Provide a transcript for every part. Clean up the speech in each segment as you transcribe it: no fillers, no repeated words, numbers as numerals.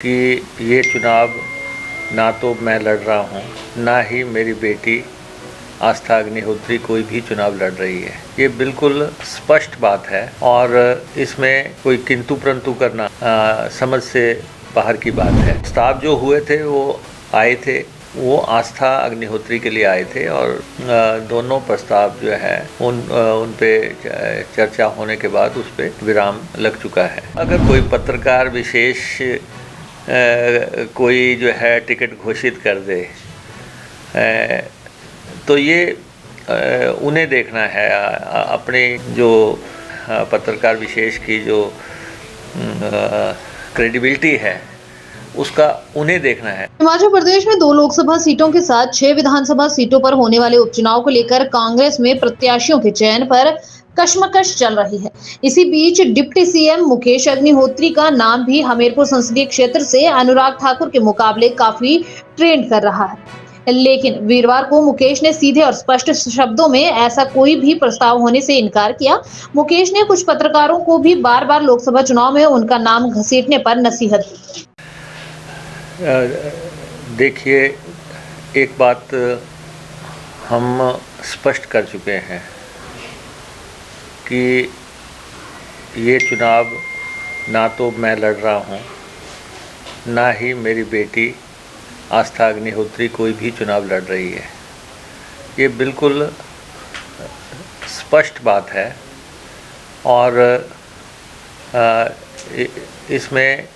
कि ये चुनाव ना तो मैं लड़ रहा हूँ, ना ही मेरी बेटी आस्था अग्निहोत्री कोई भी चुनाव लड़ रही है। ये बिल्कुल स्पष्ट बात है और इसमें कोई किंतु परंतु करना समझ से बाहर की बात है। प्रस्ताव जो हुए थे वो आए थे, वो आस्था अग्निहोत्री के लिए आए थे और दोनों प्रस्ताव जो है उन पे चर्चा होने के बाद उस पे विराम लग चुका है। अगर कोई पत्रकार विशेष कोई जो है टिकट घोषित कर दे तो ये उन्हें देखना है, अपने जो पत्रकार विशेष की जो क्रेडिबिलिटी है उसका उन्हें देखना है। हिमाचल प्रदेश में 2 लोकसभा सीटों के साथ 6 विधानसभा सीटों पर होने वाले उपचुनाव को लेकर कांग्रेस में प्रत्याशियों के चयन पर कशमकश चल रही है। इसी बीच डिप्टी सीएम मुकेश अग्निहोत्री का नाम भी हमीरपुर संसदीय क्षेत्र से अनुराग ठाकुर के मुकाबले काफी ट्रेंड कर रहा है। लेकिन वीरवार को मुकेश ने सीधे और स्पष्ट शब्दों में ऐसा कोई भी प्रस्ताव होने से इनकार किया। मुकेश ने कुछ पत्रकारों को भी बार-बार लोकसभा चुनाव में उनका नाम घसीटने पर नसीहत दी। देखिए, एक बात हम स्पष्ट कर चुके हैं कि ये चुनाव ना तो मैं लड़ रहा हूँ, ना ही मेरी बेटी आस्था अग्निहोत्री कोई भी चुनाव लड़ रही है। ये बिल्कुल स्पष्ट बात है और इसमें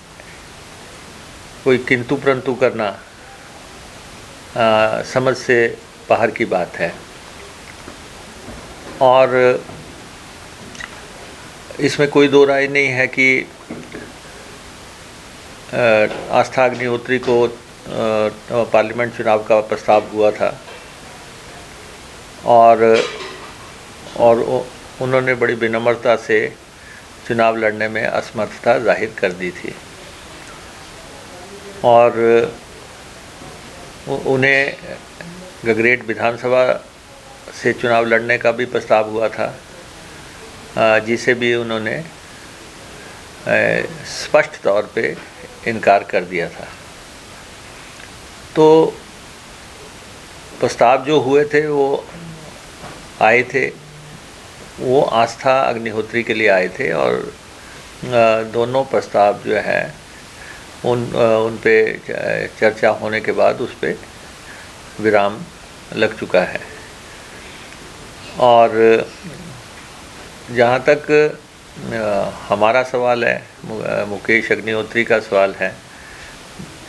कोई किंतु परंतु करना समझ से बाहर की बात है और इसमें कोई दो राय नहीं है कि आस्था अग्निहोत्री को पार्लियामेंट चुनाव का प्रस्ताव हुआ था और उन्होंने बड़ी विनम्रता से चुनाव लड़ने में असमर्थता जाहिर कर दी थी और उन्हें गगरेट विधानसभा से चुनाव लड़ने का भी प्रस्ताव हुआ था, जिसे भी उन्होंने स्पष्ट तौर पे इनकार कर दिया था। तो प्रस्ताव जो हुए थे वो आए थे, वो आस्था अग्निहोत्री के लिए आए थे और दोनों प्रस्ताव जो है उन पे चर्चा होने के बाद उस पे विराम लग चुका है। और जहाँ तक हमारा सवाल है, मुकेश अग्निहोत्री का सवाल है,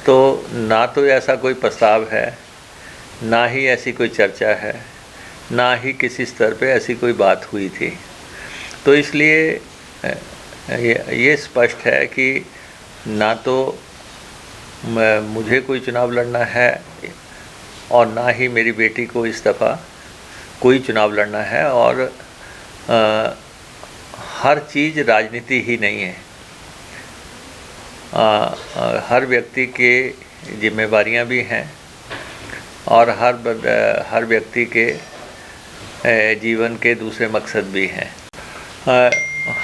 तो ना तो ऐसा कोई प्रस्ताव है, ना ही ऐसी कोई चर्चा है, ना ही किसी स्तर पे ऐसी कोई बात हुई थी। तो इसलिए ये स्पष्ट है कि ना तो मुझे कोई चुनाव लड़ना है और ना ही मेरी बेटी को इस दफ़ा कोई चुनाव लड़ना है और हर चीज़ राजनीति ही नहीं है। हर व्यक्ति के जिम्मेवारियां भी हैं और हर व्यक्ति के जीवन के दूसरे मकसद भी हैं।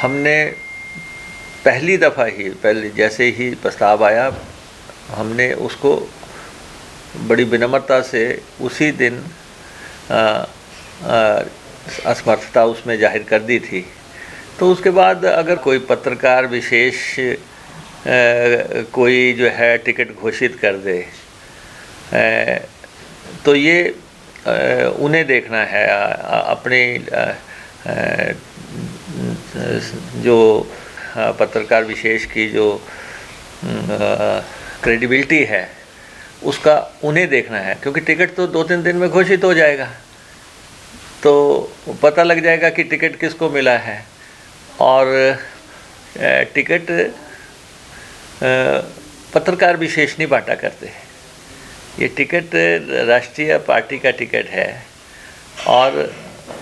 हमने पहले जैसे ही प्रस्ताव आया, हमने उसको बड़ी विनम्रता से उसी दिन असमर्थता उसमें जाहिर कर दी थी। तो उसके बाद अगर कोई पत्रकार विशेष कोई जो है टिकट घोषित कर दे तो ये उन्हें देखना है, अपने जो पत्रकार विशेष की जो क्रेडिबिलिटी है उसका उन्हें देखना है, क्योंकि टिकट तो 2-3 दिन में घोषित हो जाएगा, तो पता लग जाएगा कि टिकट किसको मिला है। और टिकट पत्रकार विशेष नहीं बांटा करते, ये टिकट राष्ट्रीय पार्टी का टिकट है और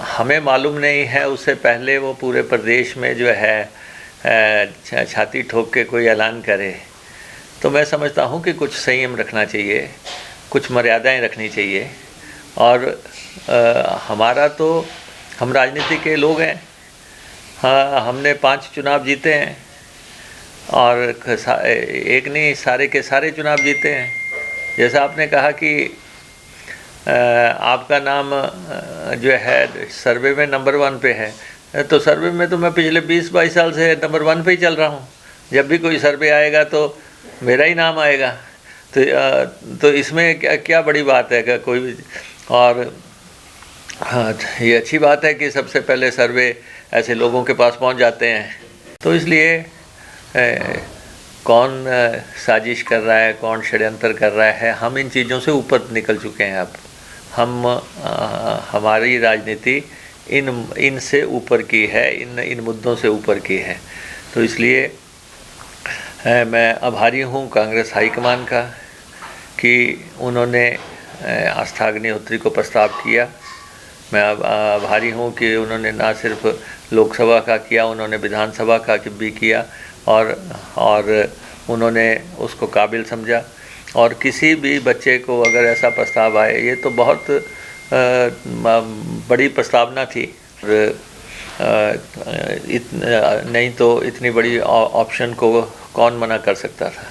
हमें मालूम नहीं है उससे पहले वो पूरे प्रदेश में जो है छाती ठोक के कोई ऐलान करे। तो मैं समझता हूँ कि कुछ संयम रखना चाहिए, कुछ मर्यादाएं रखनी चाहिए और हमारा तो हम राजनीति के लोग हैं। हाँ, हमने 5 चुनाव जीते हैं और एक नहीं सारे के सारे चुनाव जीते हैं। जैसा आपने कहा कि आपका नाम जो है सर्वे में नंबर 1 पे है, तो सर्वे में तो मैं पिछले 20-22 साल से नंबर 1 पे ही चल रहा हूँ। जब भी कोई सर्वे आएगा तो मेरा ही नाम आएगा, तो इसमें क्या बड़ी बात है कि कोई। और हाँ, ये अच्छी बात है कि सबसे पहले सर्वे ऐसे लोगों के पास पहुंच जाते हैं। तो इसलिए कौन साजिश कर रहा है, कौन षड्यंत्र कर रहा है, हम इन चीज़ों से ऊपर निकल चुके हैं अब। हमारी राजनीति इनसे ऊपर की है, इन मुद्दों से ऊपर की है। तो इसलिए मैं आभारी हूँ कांग्रेस हाईकमान का कि उन्होंने आस्था अग्निहोत्री को प्रस्ताव किया। मैं आभारी हूँ कि उन्होंने ना सिर्फ लोकसभा का किया, उन्होंने विधानसभा का भी किया और उन्होंने उसको काबिल समझा। और किसी भी बच्चे को अगर ऐसा प्रस्ताव आए, ये तो बहुत बड़ी प्रस्तावना थी। नहीं तो इतनी बड़ी ऑप्शन को कौन मना कर सकता था।